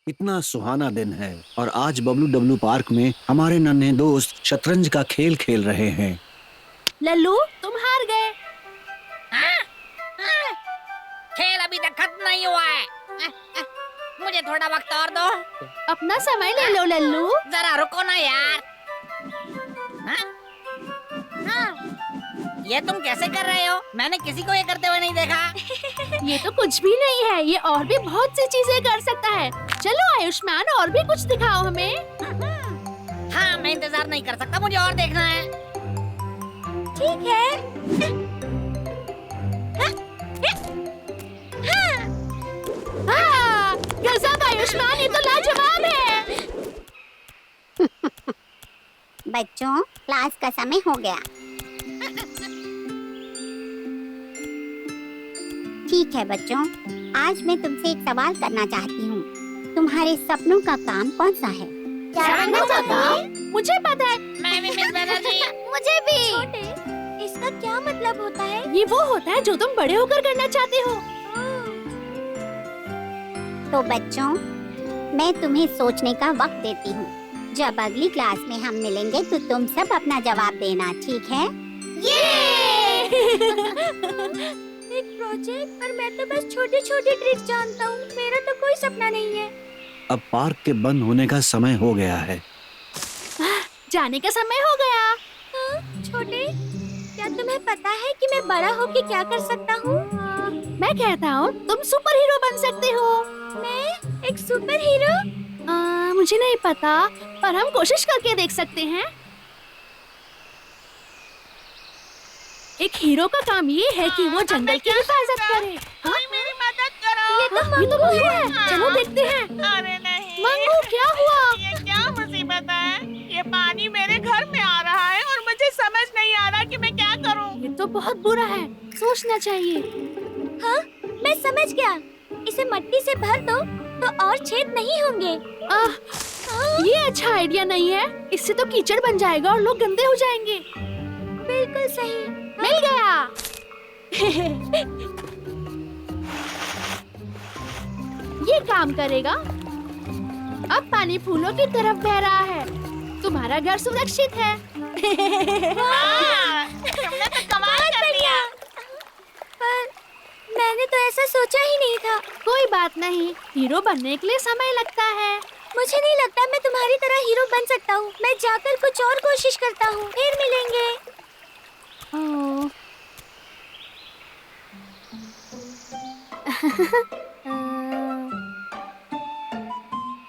इतना सुहाना दिन है और आज बबलू डब्लू पार्क में हमारे नन्हे दोस्त शतरंज का खेल खेल रहे हैं। लल्लू तुम हार गए। हाँ? हाँ? खेल अभी तक खत्म नहीं हुआ है। मुझे थोड़ा वक्त और दो। अपना समय ले लो लल्लू। जरा रुको ना यार। हाँ? हाँ? ये तुम कैसे कर रहे हो? मैंने किसी को ये करते हुए नहीं देखा। ये तो कुछ भी नहीं है, ये और भी बहुत सी चीजें कर सकता है। चलो आयुष्मान, और भी कुछ दिखाओ हमें। हाँ, मैं इंतजार नहीं कर सकता, मुझे और देखना है। ठीक है। हाँ, गजब आयुष्मान, ये तो लाजवाब है। बच्चों, क्लास का समय हो गया। ठीक है बच्चों, आज मैं तुमसे एक सवाल करना चाहती हूँ। तुम्हारे सपनों का काम कौन सा है? जानना चाहता हूँ? मुझे पता है। मैं भी मिस बनर्जी। मुझे भी। छोटे, इसका क्या मतलब होता है? ये वो होता है जो तुम बड़े होकर करना चाहते हो। तो बच्चों, मैं तुम्हें सोचने का वक्त देती हूँ। जब अगली क्लास में हम मिलेंगे तो तुम सब अपना जवाब देना, ठीक है? एक प्रोजेक्ट, पर मैं तो बस छोटी-छोटी ट्रिक्स जानता हूँ। मेरा तो कोई सपना नहीं है। अब पार्क के बंद होने का समय हो गया है। जाने का समय हो गया। छोटे, क्या तुम्हें पता है कि मैं बड़ा होके क्या कर सकता हूँ? मैं कहता हूँ तुम सुपर हीरो बन सकते हो। मैं एक सुपर हीरो? मुझे नहीं पता, पर हम कोशिश करके देख सकते हैं। एक हीरो का काम ये है कि वो जंगल की हिफाजत करे। हाँ? मेरी मदद करो। ये तो मंगू है। चलो देखते हैं। अरे नहीं। मंगू, क्या हुआ? ये क्या मुसीबत है? ये पानी मेरे घर में आ रहा है और मुझे समझ नहीं आ रहा कि मैं क्या करूं। ये तो बहुत बुरा है, सोचना चाहिए। हाँ, मैं समझ गया। इसे मिट्टी से भर दो तो और छेद नहीं होंगे। ये अच्छा आइडिया नहीं है। इससे तो कीचड़ बन जाएगा और लोग गंदे हो जाएंगे। बिल्कुल सही। मिल गया। ये काम करेगा। अब पानी फूलों की तरफ बह रहा है। तुम्हारा घर सुरक्षित है। तुमने तो कमाल कर दिया। पर मैंने तो ऐसा सोचा ही नहीं था। कोई बात नहीं, हीरो बनने के लिए समय लगता है। मुझे नहीं लगता मैं तुम्हारी तरह हीरो बन सकता हूँ। मैं जाकर कुछ और कोशिश करता हूँ। फिर मिलेंगे।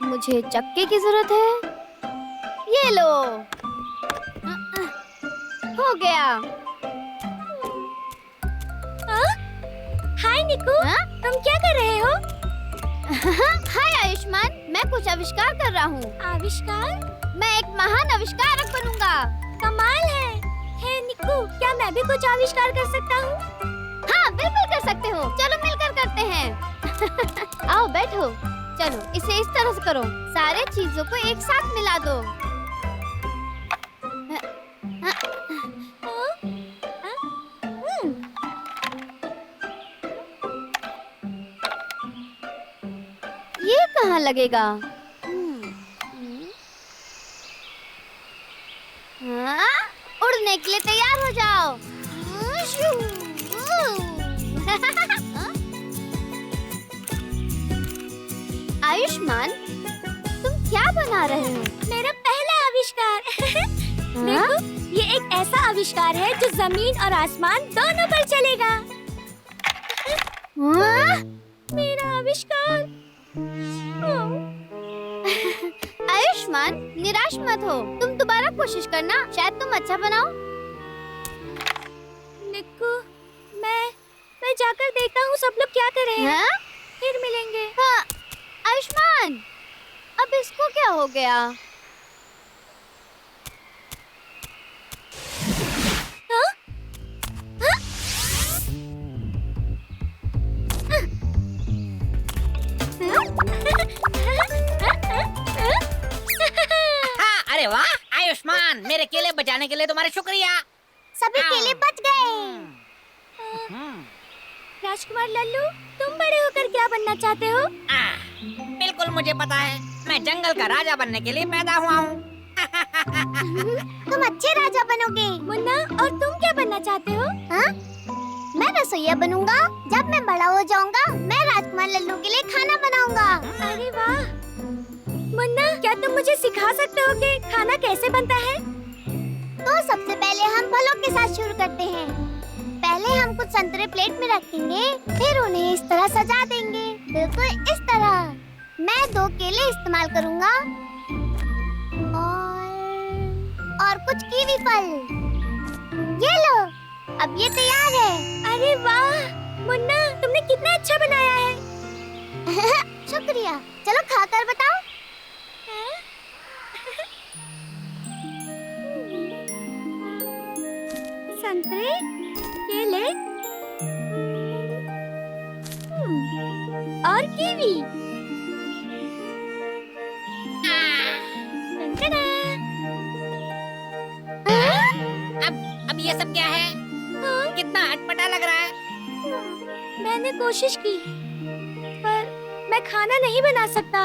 मुझे चक्के की जरूरत है। ये लो। हो गया। हाय निकू, तुम क्या कर रहे हो? हाय आयुष्मान, मैं कुछ आविष्कार कर रहा हूँ। आविष्कार? मैं एक महान आविष्कारक बनूंगा। कमाल है। हे निकू, क्या मैं भी कुछ आविष्कार कर सकता हूँ? हाँ, बिल्कुल कर सकते हो। चलो मिलकर करते हैं। आओ बैठो। चलो इसे इस तरह से करो। सारे चीजों को एक साथ मिला दो। ये कहाँ लगेगा? हाँ? उड़ने के लिए तैयार हो जाओ। आयुष्मान, तुम क्या बना रहे हो? मेरा पहला आविष्कार। देखो, ये एक ऐसा आविष्कार है जो जमीन और आसमान दोनों पर चलेगा। मेरा आविष्कार। आयुष्मान, निराश मत हो। तुम दोबारा कोशिश करना, शायद तुम अच्छा बनाओ। निक्कू, मैं जाकर देखता हूँ सब लोग क्या कर रहे हैं। फिर मिलेंगे। हाँ, आयुष्मान, अब इसको क्या हो गया? हाँ? हाँ? हाँ, अरे वाह आयुष्मान, मेरे केले बचाने के लिए तुम्हारा शुक्रिया। सभी केले बच गए। राजकुमार लल्लू, तुम बड़े होकर क्या बनना चाहते हो? बिल्कुल मुझे पता है, मैं जंगल का राजा बनने के लिए पैदा हुआ हूँ। तुम अच्छे राजा बनोगे। मुन्ना, और तुम क्या बनना चाहते हो? हाँ? मैं रसोइया बनूंगा। जब मैं बड़ा हो जाऊंगा, मैं राजकुमार लल्लू के लिए खाना बनाऊंगा। अरे वाह! मुन्ना, क्या तुम मुझे सिखा सकते हो कि खाना कैसे बनता है? तो सबसे पहले हम फलों के साथ शुरू करते हैं। पहले हम कुछ संतरे प्लेट में रखेंगे, फिर उन्हें इस तरह सजा देंगे, बिल्कुल इस तरह। मैं 2 केले इस्तेमाल करूंगा और कुछ कीवी फल। ये लो, अब ये तैयार है। अरे वाह मुन्ना, तुमने कितना अच्छा बनाया है। शुक्रिया। चलो खाकर बताओ। संतरे, केले और कीवी। अब ये सब क्या है? कितना अटपटा लग रहा है। मैंने कोशिश की, पर मैं खाना नहीं बना सकता।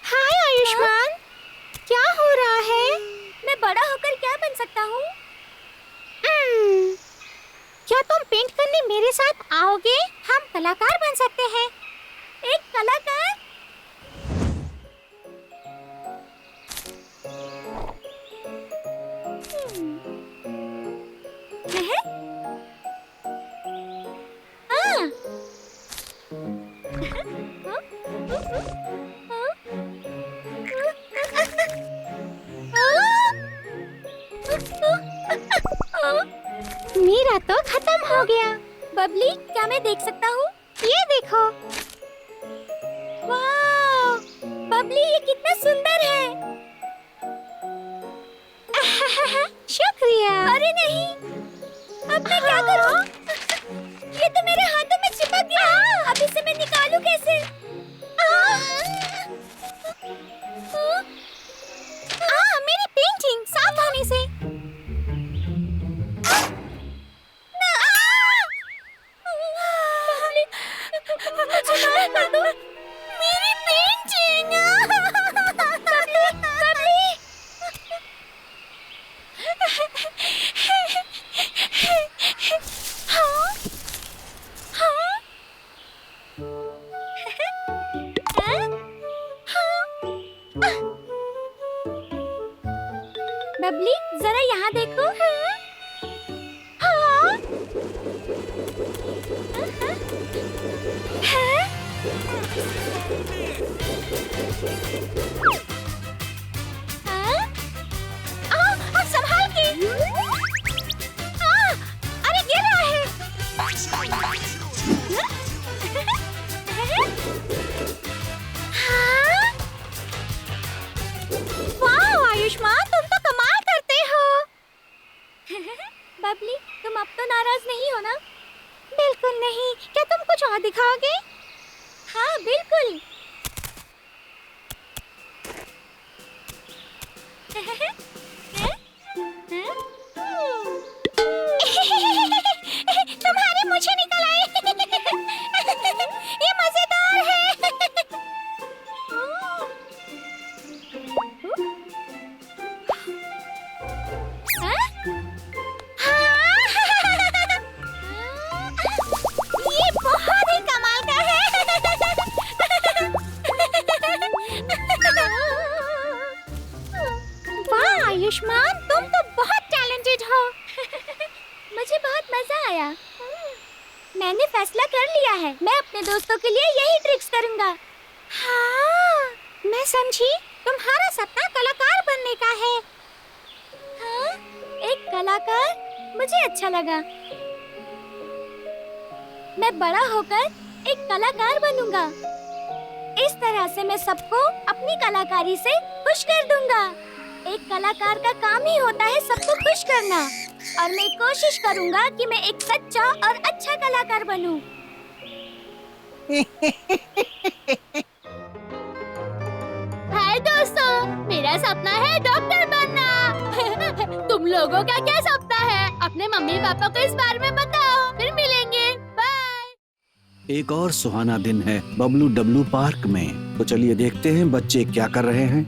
हाय आयुष्मान, क्या हो रहा है? मैं बड़ा होकर क्या बन सकता हूँ? क्या तुम पेंट करने मेरे साथ आओगे? हम कलाकार बन सकते हैं। एक कलाकार? मेरा तो खत्म हो गया। बबली, क्या मैं देख सकता हूँ? ये देखो। वाह, बबली ये कितना सुंदर है। शुक्रिया। अरे नहीं, अब मैं क्या करूँ? ये तो मेरे हाथों में चिपक गया। अब इसे मैं निकालूं कैसे? मेरी पेंटिंग सावधानी से। मेरी पेंटिंग। बबली, जरा यहाँ देखो। संभाल के। अरे गिर रहा है। वाह आयुष्मान, तुम तो कमाल करते हो। बबली, तुम अब तो नाराज नहीं हो ना? बिल्कुल नहीं। क्या तुम कुछ और दिखाओगे? हाँ बिल्कुल। तुम्हारे मुझे निकल आए। ये मजेदार है। ये बहुत ही कमाल का है। वाह आयुष्मान, तुम तो बहुत टैलेंटेड हो। मुझे बहुत मजा आया। मैंने फैसला कर लिया है, मैं अपने दोस्तों के लिए यही ट्रिक्स करूंगा। हाँ, मैं समझी। तुम्हारा सपना कलाकार बनने का है। हाँ, एक कलाकार? मुझे अच्छा लगा। मैं बड़ा होकर एक कलाकार बनूंगा। इस तरह से मैं सबको अपनी कलाकारी से खुश कर दूंगा। एक कलाकार का काम ही होता है सबको खुश करना, और मैं कोशिश करूंगा कि मैं एक सच्चा और अच्छा कलाकार बनूं। हाय दोस्तों, मेरा सपना है डॉक्टर बनना। तुम लोगों का क्या सपना है? अपने मम्मी पापा को इस बारे में बताओ। फिर मिलेंगे। एक और सुहाना दिन है बबलू डब्लू पार्क में। तो चलिए देखते हैं बच्चे क्या कर रहे हैं।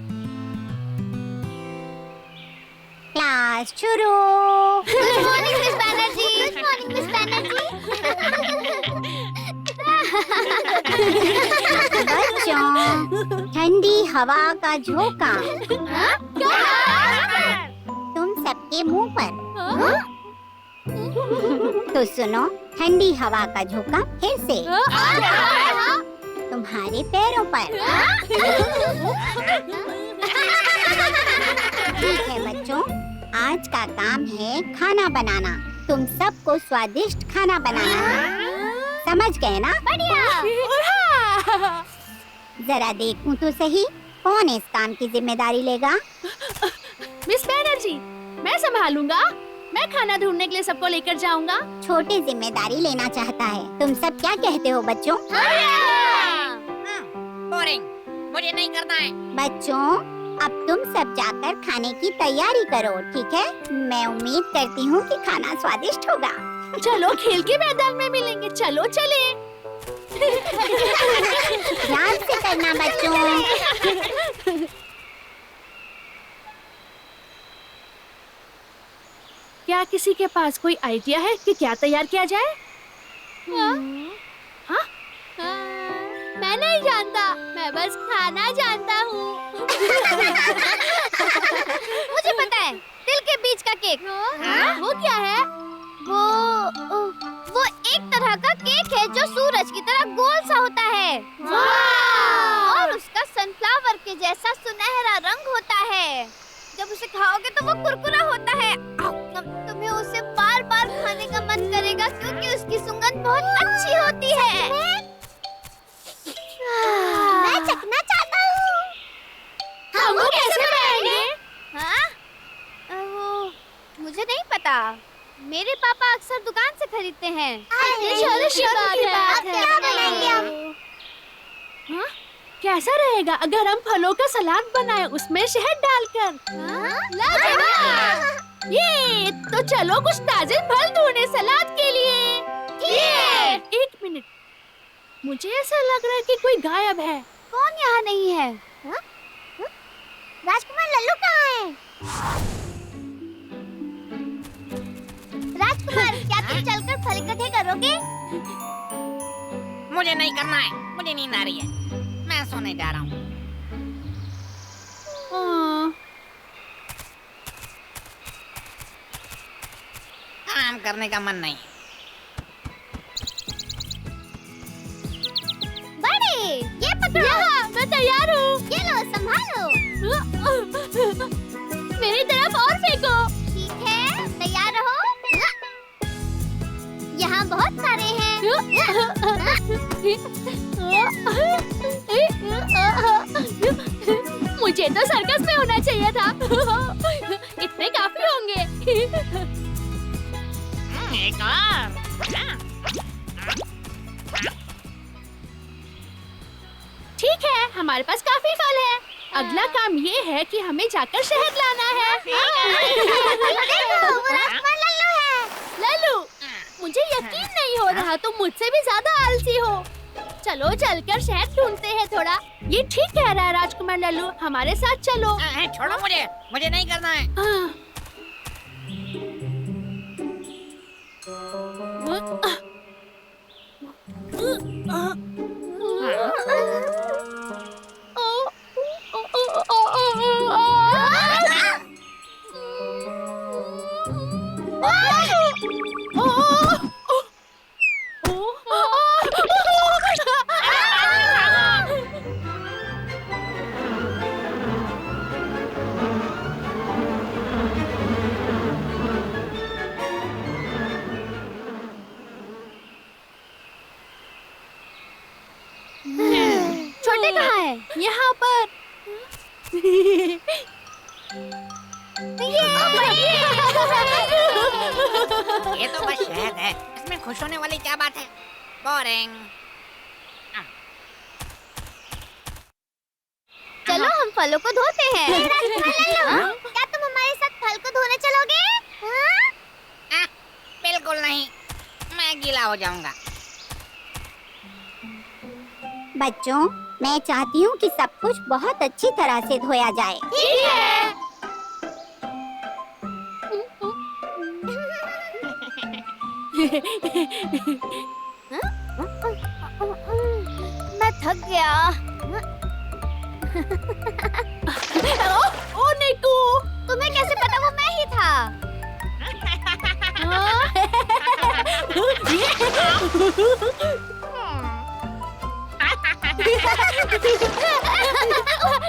क्लास शुरू। Good morning miss Banerjee. Good morning miss Banerjee. बच्चों, ठंडी हवा का झोंका तुम सबके मुंह पर। तो सुनो, ठंडी हवा का झोंका फिर से तुम्हारे पैरों पर। ठीक है बच्चों, आज का काम है खाना बनाना। तुम सबको स्वादिष्ट खाना बनाना है, समझ गए ना? जरा देखूं तो सही, कौन इस काम की जिम्मेदारी लेगा? मिस बैनर्जी, मैं संभालूंगा। मैं खाना ढूंढने के लिए सबको लेकर जाऊंगा। छोटी जिम्मेदारी लेना चाहता है। तुम सब क्या कहते हो बच्चों? बोरिंग, मुझे नहीं करना है। बच्चों, अब तुम सब जाकर खाने की तैयारी करो, ठीक है? मैं उम्मीद करती हूँ कि खाना स्वादिष्ट होगा। चलो खेल के मैदान में मिलेंगे। चलो चले। ध्यान से करना बच्चों। क्या किसी के पास कोई आइडिया है कि क्या तैयार किया जाए? हाँ? मैं नहीं जानता, मैं बस खाना जानता हूँ। मुझे पता है, तिल के बीज का केक। वो क्या है? वो एक तरह का केक है जो सूरज की तरह गोल सा होता है। और उसका सनफ्लावर के जैसा सुनहरा रंग होता है। जब उसे खाओगे तो वो कुरकुरा होता है। तुम्हें उसे बार बार खाने का मन करेगा क्योंकि उसकी सुगंध बहुत अच्छी होती है। मैं चखना चाहता हूँ। हम वो कैसे बनाएंगे? हाँ? मुझे नहीं पता। मेरे पापा अक्सर दुकान से खरीदते हैं। क्या बनाएंगे हम? हाँ? कैसा रहेगा अगर हम फलों का सलाद बनाएं उसमें शहद डालकर? ये तो चलो कुछ ताजे फल ढूंढे सलाद के लिए। एक मिनट, मुझे ऐसा लग रहा है कि कोई गायब है। कौन यहाँ नहीं है? राजकुमार लल्लू कहाँ है? राजकुमार, क्या तुम चलकर फल इकट्ठे करोगे? मुझे नहीं करना है, मुझे नींद आ रही है। मैं सोने जा रहा हूँ। काम करने का मन नहीं। बड़े, ये पकड़ो। मैं तैयार हूँ। ये लो, संभालो। मेरी तरफ और फेंको। ठीक है, तैयार रहो। यहाँ बहुत सारे हैं। मुझे तो सर्कस में होना चाहिए था। इतने काफी होंगे। एक और। ठीक है, हमारे पास काफी फल है। अगला काम ये है कि हमें जाकर शहद लाना है। देखो, वो राजकुमार लल्लू है। लल्लू, मुझे यकीन नहीं हो रहा तुम मुझसे भी ज्यादा आलसी हो। चलो चलकर शहद ढूंढते हैं थोड़ा। ये ठीक कह रहा है राजकुमार लल्लू, हमारे साथ चलो। छोड़ो मुझे नहीं करना है। छोटे कहाँ है? यहाँ पर। ये तो बस शहद है, इसमें खुश होने वाली क्या बात है? बोरिंग। चलो हम फलों को धोते हैं। क्या तुम हमारे साथ फल को धोने चलोगे? बिल्कुल नहीं, मैं गीला हो जाऊंगा। बच्चों, मैं चाहती हूँ कि सब कुछ बहुत अच्छी तरह से धोया जाए। ठीक है। मैं थक गया। ओ निकू, तुम्हें कैसे पता वो मैं ही था?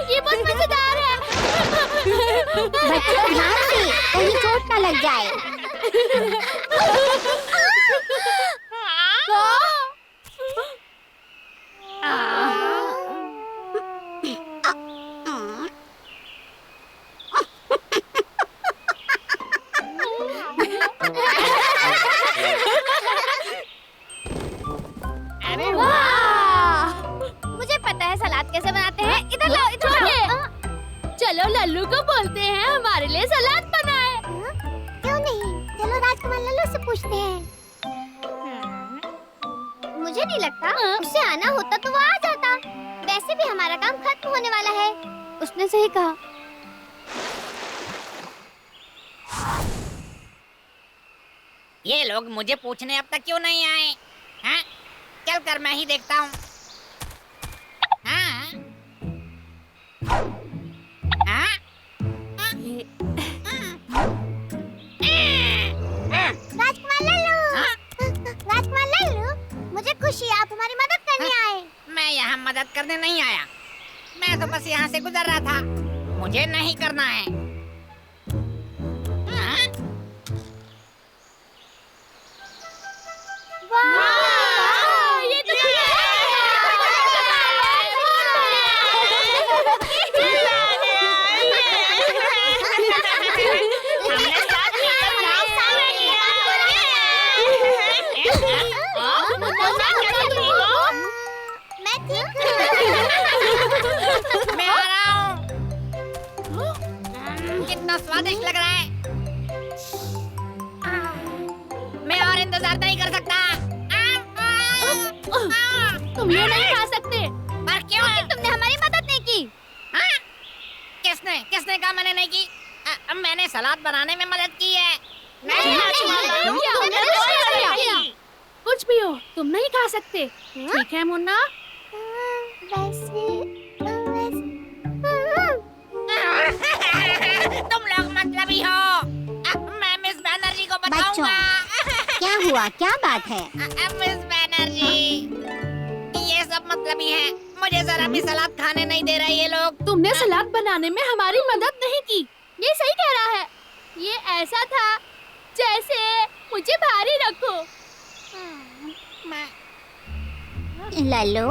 ये बहुत मजेदार है। बच्चों ध्यान से, कहीं चोट न लग जाए। अरे वाह! मुझे पता है सलाद कैसे बनाते हैं। इधर लाओ, इधर लाओ। चलो लल्लू को बोलते हैं हमारे लिए सलाद बनाए। क्यों नहीं? चलो राजकुमार लल्लू से पूछते हैं। मुझे नहीं लगता उसे आना होता तो वो आ जाता। वैसे भी हमारा काम खत्म होने वाला है। उसने सही कहा। ये लोग मुझे पूछने अब तक क्यों नहीं आए? हाँ? चल कर मैं ही देखता हूँ। हाँ? हाँ? राजकुमार लल्लू, हाँ? राजकुमार लल्लू, मुझे खुशी है आप हमारी मदद करने आए। मैं यहाँ मदद करने नहीं आया। मैं तो बस यहाँ से गुजर रहा था। मुझे नहीं करना है। हाँ? वाह! ये तो हमने साथ मिलकर काम पूरा किया। मैं ठीक मैं आ रहा हूँ। कितना स्वादिष्ट लग रहा है। मैं और इंतजार नहीं कर सकता। तुम ये नहीं खा सकते। पर क्यों? तुमने हमारी मदद नहीं की। हाँ? किसने किसने कहा मैंने नहीं की? मैंने सलाद बनाने में मदद की है। कुछ भी हो, तुम नहीं खा सकते। ठीक है मुन्ना? तुम लोग मतलबी हो। मैं मिस बनर्जी को बताऊंगा। क्या हुआ, क्या बात है? मिस बनर्जी, ये सब मतलबी है। मुझे जरा भी सलाद खाने नहीं दे रहे ये लोग। तुमने सलाद बनाने में हमारी मदद नहीं की। ये सही कह रहा है। ये ऐसा था जैसे मुझे भारी रखो। लल्लू,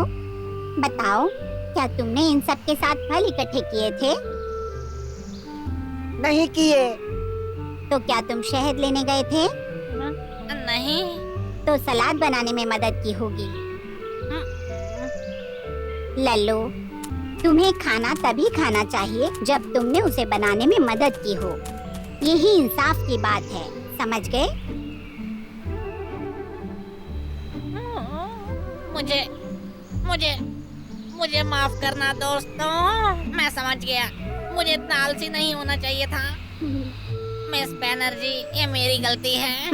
बताओ, क्या तुमने इन सब के साथ फल इकट्ठे किए थे? नहीं किए। तो क्या तुम शहद लेने गए थे? नहीं। तो सलाद बनाने में मदद की होगी। लल्लू, तुम्हें खाना तभी खाना चाहिए जब तुमने उसे बनाने में मदद की हो। यही इंसाफ की बात है, समझ गए? मुझे मुझे मुझे माफ करना दोस्तों। मैं समझ गया। मुझे इतना आलसी नहीं होना चाहिए था। मिस बनर्जी, ये मेरी गलती है।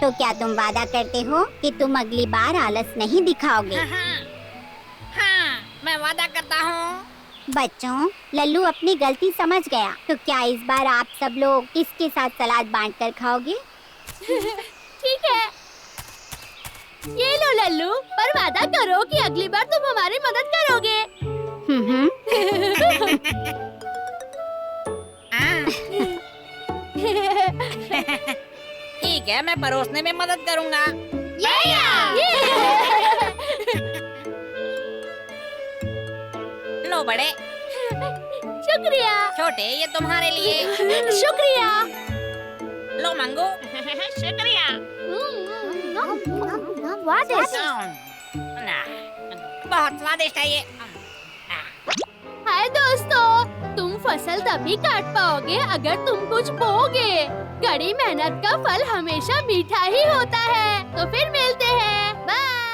तो क्या तुम वादा करते हो कि तुम अगली बार आलस नहीं दिखाओगे? हाँ, मैं वादा करता हूँ। बच्चों, लल्लू अपनी गलती समझ गया। तो क्या इस बार आप सब लोग इसके साथ सलाद बांटकर खाओगे? ठीक है। ये लो लल्लू, पर वादा करो कि अगली बार तुम हमारी मदद करोगे। ठीक है, मैं परोसने में मदद करूँगा। लो बड़े। शुक्रिया। छोटे, ये तुम्हारे लिए। शुक्रिया। लो मंगू। शुक्रिया। बहुत स्वादिष्ट है ये। हाय दोस्तों, तुम फसल तभी काट पाओगे अगर तुम कुछ बोओगे। कड़ी मेहनत का फल हमेशा मीठा ही होता है। तो फिर मिलते हैं। बाय।